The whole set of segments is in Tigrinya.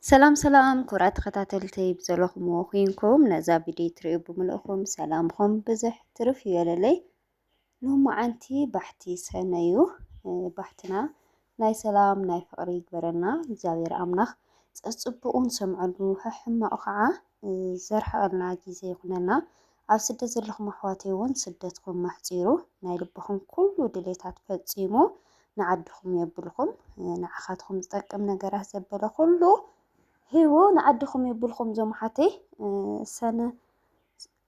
ሰላም ሰላም ኩራት ተኸታተልተይ ብዘለኹም ኮይንኩም ነዛ ቪድዮ ትሪኡ ብምልእኹም ሰላምኹም ብዙሕ ትርፍ ይበለለይ ሎማዓንቲ ባሕቲ ሰነ እዩ ባሕትና ናይ ሰላም ናይ ፍቕሪ ይግበረና እግዚኣብሔር ኣምላኽ ፀፅቡቑን ሰምዐሉ ሕማቑ ከዓ ዘርሕቐልና ግዜ ይኹነና ኣብ ስደት ዘለኹም ኣሕዋተይ እውን ስደትኩም መሕፂሩ ናይ ልብኹም ኩሉ ድሌታት ፈፂሙ ንዓድኹም የብልኹም ንዓኻትኩም ዝጠቅም ነገራት ዘበለ ኩሉ ሂቡ ንዓድኹም የብልኹም ዞም ኣሓተይ ሰነ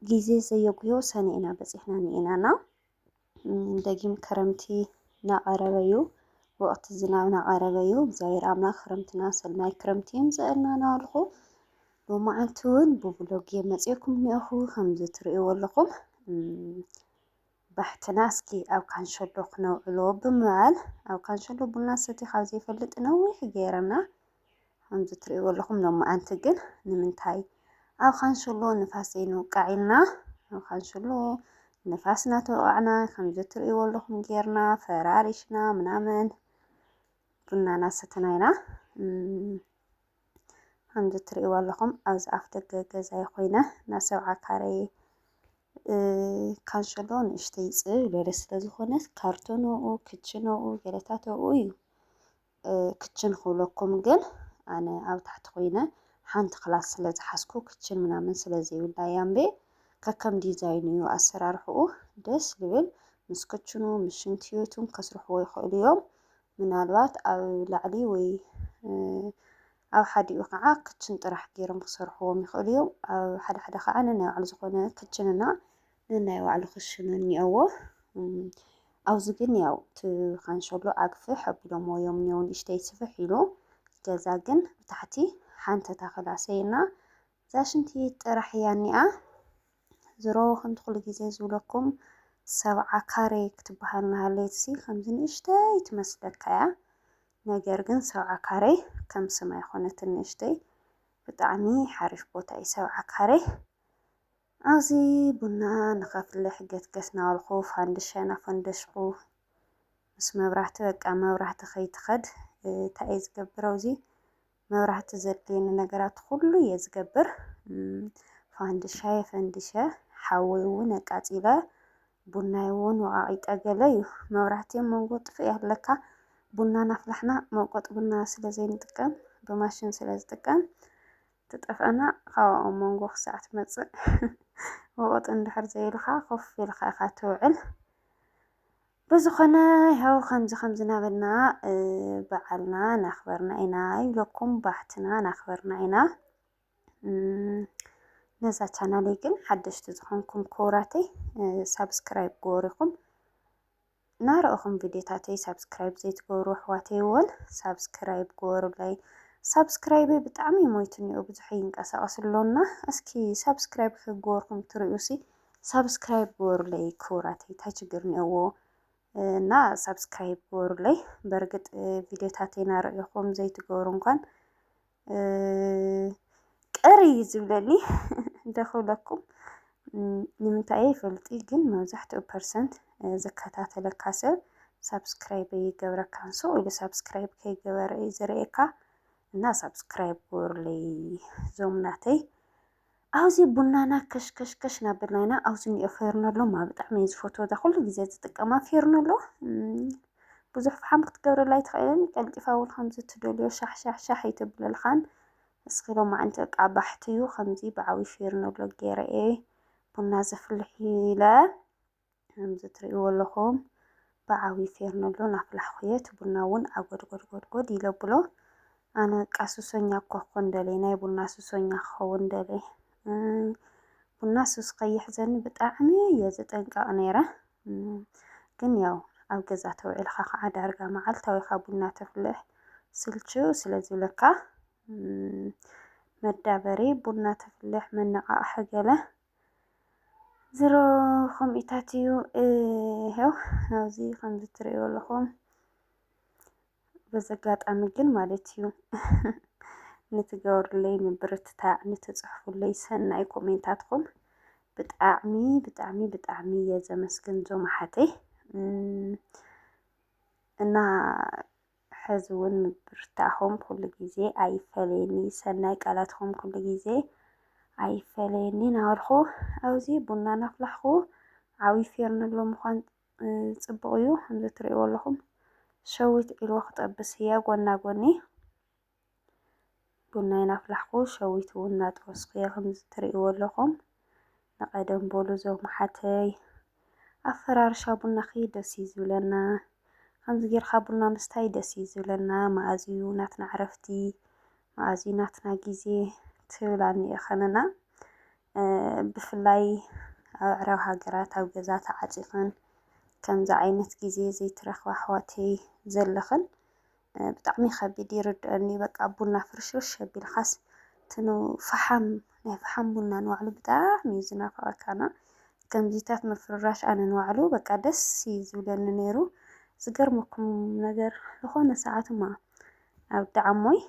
ጊዜ ዘየጉዮ ሰነ ኢና በፂሕና ኒአናና ደጊም ክረምቲ እናቐረበ እዩ ወቕቲ ዝናብ እናቐረበ እዩ እግዚኣብሔር ኣምላኽ ክረምትና ሰናይ ክረምቲ የምፅአልና እናበልኹ ሎማዓንቲ እውን ብብሎግ መፂአኩም እኒአኹ ከምዚ ትሪእዎ ኣለኹም ባሕትና እስኪ ኣብ ካንሸሎ ክነውዕሎ ብምባል ኣብ ካንሸሎ ቡና ሰቲ ካብ ዘይፈልጥ ነዊሕ ገይረና ከምዚ ትሪእዎ ኣለኹም ሎማዓንቲ ግን ንምንታይ ኣብ ካንሸሎ ንፋስ ዘይንውቃዕ ኢልና ኣብ ካንሸሎ ንፋስ እናተወቃዕና ከምዚ ትሪእዎ ኣለኹም ጌርና ፈራሪሽና ምናምን ቡና እናሰተና ኢና ከምዚ ትሪእዎ ኣለኹም ኣብዚ ኣፍ ደገ ገዛይ ኮይነ ናይ 70 ካሬ ካንሸሎ ንእሽተይ ይፅብብ ዝበለ ስለዝኾነ ካርቶን ኣብኡ ክችን ኣብኡ ገለታት ኣብኡ እዩ ክችን ክብለኩም ግን ኣነ ኣብ ታሕቲ ኮይነ ሓንቲ ክላስ ስለ ዝሓዝኩ ክችን ምናምን ስለዘይብላ እያ እምበር ከከም ዲዛይኑ እዩ ኣሰራርሕኡ ደስ ዝብል ምስ ክችኑ ምስ ሽንት ቤቱን ከስርሕዎ ይኽእሉ እዮም ምናልባት ኣብ ላዕሊ ወይ ኣብ ሓዲኡ ከዓ ክችን ጥራሕ ገይሮም ክሰርሕዎም ይኽእሉ እዮም ኣብ ሓደ ሓደ ከዓ ነናይ ባዕሉ ዝኾነ ክችንና ነናይ ባዕሉ ክሽነ እኒአዎ ኣብዚ ግን ያው እቲ ካንሸሎ ኣግፍሕ ኣቢሎሞ እዮም እኒአው ንእሽተይ ስፍሕ ኢሉ ገዛ ግን ብታሕቲ ሓንቲ ተኸላሰይና እዛ ሽንቲ ቤት ጥራሕ እያ እኒኣ ዝሮ ክንቲ ኩሉ ግዜ ዝብለኩም 70 ካሬ ክትበሃል እናሃለየትሲ ከምዚ ንእሽተይ ትመስለካ እያ ነገር ግን 70 ካሬ ከም ስማ ኣይኮነት ንእሽተይ ብጣዕሚ ሓሪፍ ቦታ እዩ 70 ካሬ ኣብዚ ቡና ንኸፍልሕ ገትገስ እናበልኩ ፋንድሻ እናፈንደሽኩ ምስ መብራህቲ በቃ መብራህቲ ከይትኸድ እንታይ እየ ዝገብር ኣብዚ መብራህቲ ዘድልየኒ ነገራት ኩሉ እየ ዝገብር ፋንድሻ የፈንድሸ ሓወይ እውን ኣቃፂለ ቡናይ እውን ወቓቒጠ ገለ እዩ መብራህቲ መንጎ ጥፍእ ኣለካ ቡና ናፍላሕና መውቀጢ ቡና ስለዘይንጥቀም ብማሽን ስለ ዝጥቀም ትጠፍአና ካብኡ መንጎ ክሳዕ ትመፅእ ወቐጢ እንድሕር ዘይብልካ ኮፍ ኢልካ ኢኻ ትውዕል ብዝኾነ ያው ከምዚ ናበልና በዓልና ናኽበርና ኢና ይብለኩም ባሕትና ናኽበርና ኢና ነዛ ቻናለይ ግን ሓደሽቲ ዝኾንኩም ክቡራተይ ሳብስክራይብ ገበሪኹም እናረአኹም ቪድዮታተይ ሳብስክራይብ ዘይትገብሩ ኣሕዋተይ እውን ሳብስክራይብ ገበሩለይ ሳብስክራይብ ብጣዕሚ ሞይቱ እኒኦ ብዙሕ ይንቀሳቐስሎና እስኪ ሳብስክራይብ ክገበርኩም ትሪኡሲ ሳብስክራይብ ገበሩለይ ክቡራተይ እንታይ ችግር እኒአዎ እና ሳብስክራይብ ገበሩለይ በርግጥ ቪድዮታተይ እናረአኹም ዘይትገብሩ እንኳን ቅር እዩ ዝብለኒ እንደኽብለኩም ንምንታይ ይፈልጢ ግን መብዛሕትኡ ፐርሰንት ዝከታተለካ ሰብ ሳብስክራይብ ይገብረካ ንሱ ኢሉ ሳብስክራይብ ከይገበረ እዩ ዝርአየካ እና ሳብስክራይብ ገበሩለይ ዞምናተይ ኣብዚ ቡናና ከሽከሽከሽ እናበልና ኢና ኣብዚ እኒኦ ፌርነሎ ብጣዕሚ እየ ዝፈትዎ እዛ ኩሉ ግዜ ዝጥቀማ ፌርነሎ ብዙሕ ፈሓም ክትገብረላ ኣይትኽእልን ቀልጢፋ እውን ከምዚ ትደልዮ ሻሕ ኣይተብለልኻን እስኪ ሎማዓንቲ በቃ ባሕቲ እዩ ከምዚ ብዓብይ ፌርነሎ ገይረ እየ ቡና ዘፍልሕ ኢለ ከምዚ ትሪእዎ ኣለኹም ብዓብይ ፌርነሎ ናፍላሕኩ እየ እቲ ቡና እውን ኣብ ጎድጎድ ኢለ ብሎ ኣነ በቃ ሱሰኛ እኮ ክኾን ደለየ ናይ ቡና ሱሰኛ ክኸውን ደለየ ቡና ሱስ ከይሕዘኒ ብጣዕሚ እየ ዝጠንቀቕ ነይረ ግን ያው ኣብ ገዛ ተውዒልካ ከዓ ዳርጋ መዓልታዊ ኢኻ ቡና ተፍልሕ ስልችው ስለ ዝብለካ መዳበሪ ቡና ተፍልሕ መነቓቕሒ ገለ ዝሮ ከምኢታት እዩ ይኸው ኣብዚ ከምዚ ትሪእዎ ኣለኹም በዚ ኣጋጣሚ ግን ማለት እዩ ንትገበሩለይ ምብርትታዕ ንትፅሕፉለይ ሰናይ ኮሜንታትኩም ብጣዕሚ እየ ዘመስግን ዞም ኣሓተይ እና ሕዝውን ብርታኹም ኩሉ ግዜ ኣይፈለየኒ ሰናይ ቃላትኩም ኩሉ ግዜ ኣይፈለየኒ ናበልኩ ኣብዚ ቡና ናፍላሕኩ ዓብይ ፌርኔሎ ምኳን ፅቡቅ እዩ ከምዚ ትሪእዎ ኣለኹም ሸዊት ዒልዎ ክጠብስ እየ ጎና ጎኒ ቡና ናፍላሕኩ ሸዊት እውን እናጠበስኩ እየ ከምዚ ትሪእዎ ኣለኹም ንቀደም በሉ ዞም ሓተይ ኣፈራርሻ ቡናኺ ደስ እዩ ዝብለና ከምዚ ጌርካ ቡና ምስታይ ደስ እዩ ዝብለና መኣዝዩ ናትና ዕረፍቲ መኣዝዩ ናትና ግዜ ትብላኒ ኢኸንና ብፍላይ ኣብ ዕረብ ሃገራት ኣብ ገዛ ተዓፂኸን ከምዚ ዓይነት ግዜ ዘይትረኽባ ኣሕዋተይ ዘለኽን ብጣዕሚ ከቢድ ይርድአኒ በቃ ቡና ፍርሽርሽ ኣቢልካስ ትኑ ፈሓም ናይ ፈሓም ቡና ንባዕሉ ብጣዕሚ እዩ ዝናፍቐካና ከምዚታት ምፍርራሽ ኣነ ንባዕሉ በቃ ደስ እዩ ዝብለኒ ነይሩ ዝገርመኩም ነገር ዝኾነ ሰዓትማ ኣብ ዳዓሞይ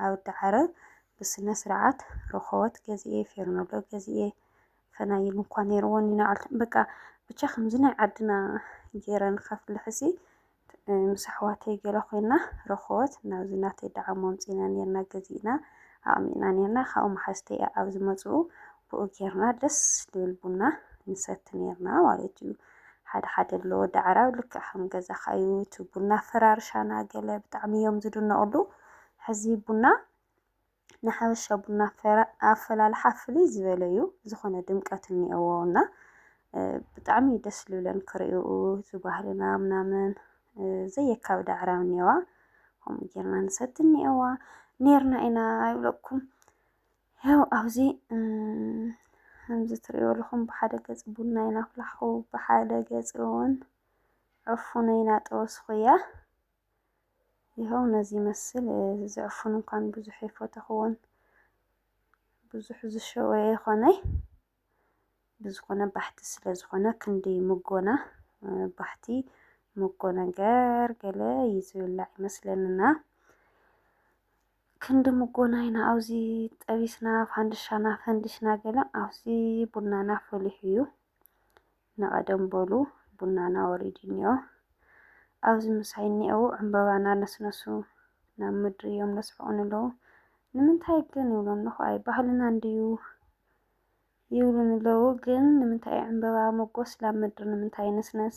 ኣብ ዳዓረብ ብስነ ስርዓት ረኾቦት ገዚኤ ፌርኔሎ ገዚኤ ፈናይል እንኳን ነይርዎን ይናዓልቱ በቃ ብቻ ከምዚ ናይ ዓድና ጌረ ንኸፍልሕሲ ምስ ኣሕዋተይ ገለ ኮይና ረኾቦት ናብዚ ናተይ ዳዓሞ ኣምፂና ነርና ገዚእና ኣቕሚጥና ነርና ካብኡ መሓዝተይ ኣብ ዝመፅኡ ብኡ ጌርና ደስ ዝብል ቡና ንሰቲ ነርና ማለት እዩ ሓደ ሓደ ኣሎ ዳዕራብ ልክዕ ከም ገዛኻ እዩ እቲ ቡና ኣፈራርሻና ገለ ብጣዕሚ እዮም ዝድነቕሉ ሕዚ ቡና ንሓበሻ ቡና ኣፈላልሓ ፍልይ ዝበለ እዩ ዝኾነ ድምቀት እኒአዎ እና ብጣዕሚ ደስ ዝብለን ክሪኡ ዝባህልና ምናምን ዘየካብ ዳዕራብ እኒአዋ ከምኡ ጌርና ንሰቲ እኒአዋ ነርና ኢና ኣይብለኩም ያው ኣብዚ ከምዚ ትሪእዎ ኣለኹም ብሓደ ገፅ ቡና ይናፍላሕኩ ብሓደ ገፅ እውን ዕፉነ ይናጠበስኩ እየ ይኸው ነዚ ይመስል ዝዕፉን እንኳን ብዙሕ ይፈተኽዎን ብዙሕ ዝሸወየ ይኾነይ ብዝኾነ ባሕቲ ስለ ዝኾነ ክንዲ ምጎና ባሕቲ ምጎ ነገር ገለ እዩ ዝብላዕ ይመስለንና ክንዲ ምጎና ኢና ኣብዚ ጠቢስና ፋንድሻና ፈንዲሽና ገለ ኣብዚ ቡናና ፈሊሑ እዩ ንቐደም በሉ ቡናና ወሪዱ እኒኦ ኣብዚ ምሳይ እኒአው ዕምበባ እናነስነሱ ናብ ምድሪ እዮም ነስሕቑን ኣለዉ ንምንታይ ግን ይብሎም ኣለኹ ኣይ ባህልና እንድዩ ይብሉን ኣለዉ ግን ንምንታይ ዕምበባ መጎስ ናብ ምድሪ ንምንታይ ይንስነስ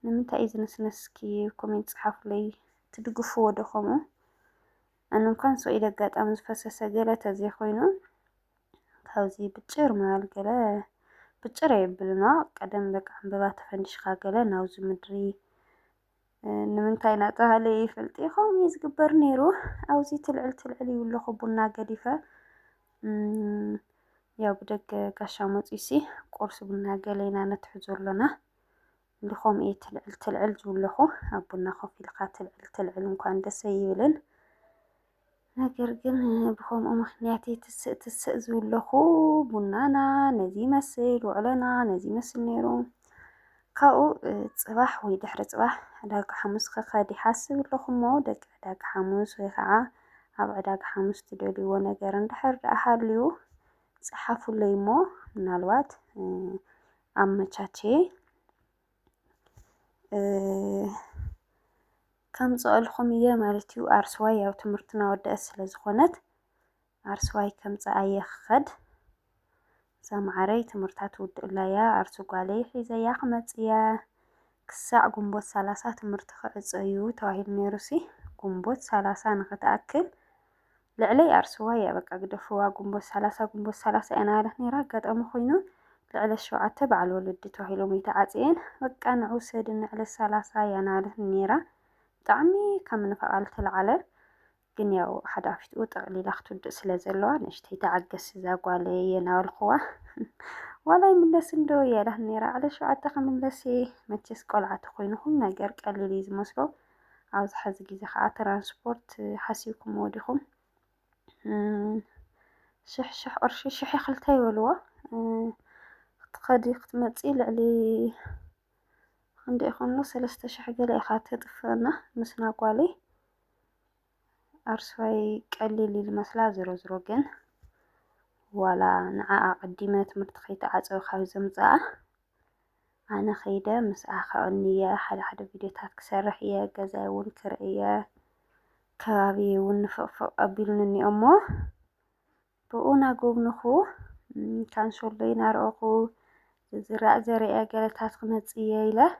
ንምንታይ እዩ ዝንስነስ እስኪ ኮሜንት ፃሓፉለይ ትድግፍዎ ዶ ከምኡ ኣነ እንኳን ሰው ኢለ ኣጋጣሚ ዝፈሰሰ ገለ ተዘይኮይኑ ካብዚ ብጭር ምባል ገለ ብጭር የብልና ቀደም በቃ ዕምበባ ተፈንዲሽካ ገለ ናብዚ ምድሪ ንምንታይ እናተባህለ ይፈልጥ ከምኡ እዩ ዝግበር ነይሩ ኣብዚ ትልዕል ትልዕል ይብለኹ ቡና ገዲፈ ያው ብደገ ጋሻ መፂሲ ቁርሲ ቡና ገለ ኢና ነትሕዞ ኣለና ልኾም እየ ትልዕል ትልዕል ዝብለኹ ኣብ ቡና ኮፍ ኢልካ ትልዕል ትልዕል እንኳን ደስ ኣይብልን ነገር ግን ብከምኡ ምክንያት ትስእ ዝብለኹ ቡናና ነዚ ይመስል ውዕለና ነዚ ይመስል ነይሩ ካብኡ ፅባሕ ወይ ድሕሪ ፅባሕ ዕዳጋ ሓሙስ ከኸድ ይሓስብ ኣለኹ እሞ ደቂ ዕዳጋ ሓሙስ ወይ ከዓ ኣብ ዕዳጋ ሓሙስ ትደልይዎ ነገር እንድሕር ደኣ ሃልዩ ፀሓፉለይ እሞ ምናልባት ኣመቻችየ ከምፅአልኩም እየ ማለት እዩ ኣርስዋይ ያው ትምህርትና ወድአት ስለ ዝኾነት ኣርስዋይ ከምፅኣ እየ ክኸድ እዛ ማዕረይ ትምህርታ ትውድእላ እያ ኣርሲ ጓለይ ሒዘያ ክመፅእ እየ ክሳዕ ግንቦት 30 ትምህርቲ ክዕፀ እዩ ተባሂሉ ነይሩሲ ግንቦት 30 ንኽትኣክል ልዕለይ ኣርስዋ እያ በቃ ግደፍዋ ግንቦት 30 ግንቦት 30 እያ ናበለት ነይራ ኣጋጣሚ ኮይኑ ልዕለ 7 በዓል ወለዲ ተባሂሎም ይተዓፅየን በቃ ንዕውሰድ ንዕለ 30 እያ ናበለት ነይራ ብጣዕሚ ከም ንፈቓል ተለዓለ ግን ያው ሓዳፊትኡ ጠቕሊላ ክትውድእ ስለ ዘለዋ ንእሽተይ ተዓገስ እዛ ጓለይ እየ ናበልክዋ ዋላ ይምለስ እንዶ እያላት ነይራ ዓለ 7 ክምለስ መቸስ ቆልዓ ተኮይኑ ኩሉ ነገር ቀሊል እዩ ዝመስሎ ኣብዚ ሕዚ ግዜ ከዓ ትራንስፖርት ሓሲብኩምዎ ዲኹም ሽሕ ቅርሺ 1,200 ይበልዎ ክትኸዲ ክትመፅእ ልዕሊ ክንደይ ይኾን 3,000 ገለ ኢኻ ተጥፍአና ምስና ጓለይ ኣርስዋይ ቀሊል ይመስላ ዝሮ ዝሮ ግን ዋላ ንዓኣ ቀዲመ ትምህርቲ ከይተዓፀወ ካብ ዘምፅኣ أنا خيدة مساخة أنية حد فيديوهات كسرحية جزاون كرئية كابي ونفق أبيلني أمه بقونا قوبنخو كان شغلين أرقو زراع زريعة قالتات خمسية إله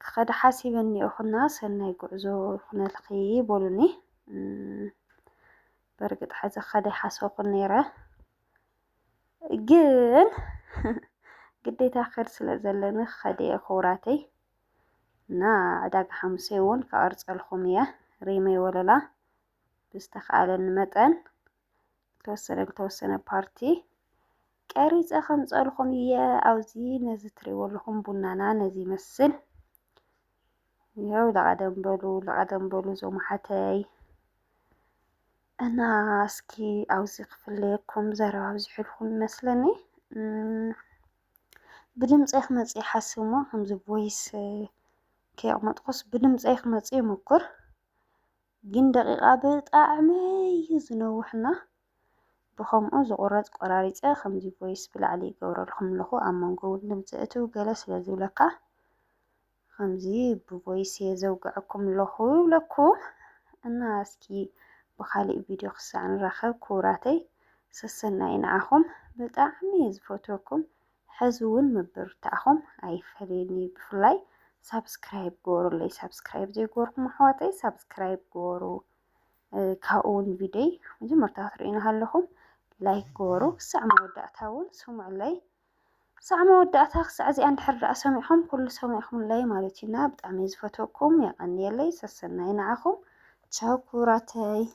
خد حاسبني أخونا سنة يقعزو خنا الخيب بولني برقد حزة خد حاسوق النيرة جن قديت آخر سلزلني خدي أخوراتي نا عداق حمسيون كأرز الخمية ريمي ولا لا بستخعل المتن توسنة بارتي كاريز أخمس الخمية أو زي نزتري والهم بنانا نزي مسل يهو لقدم بلو زو محتاي أنا أسكي أوزيق فليكم زارو أوزيحي لكم مثلني بدمز مزي حاسمو همز فويس كي أغمطقص بدمز مزي مكر جن دقيقة بطعمي زنوحنا بخم زغرات قراريت خمزي فويس بالعلي قورا لكم لخو أما نقول نمزئتو جلس لذو لكا خمزي بفويس يزوقعكم لخو لكو أنا أسكي بخالي فيديو خسان رخب كوراتي سسنا إنعاهم بطعمي زفوتوكم حزون مبرتاهم أي فريني بفلاي سابسكرايب قورو لي سابسكرايب زي قوركم محواتي سابسكرايب قورو كاون فيديو مجمرتات رئينا هاللهم لايك قورو ساعة مودعتاون سمع لي ساعة مودعتها ساعة زي أن حر أسمعهم كل سمعهم لي مالتنا بطعمي زفوتوكم يعني لي سسنا إنعاهم تشاو كوراتي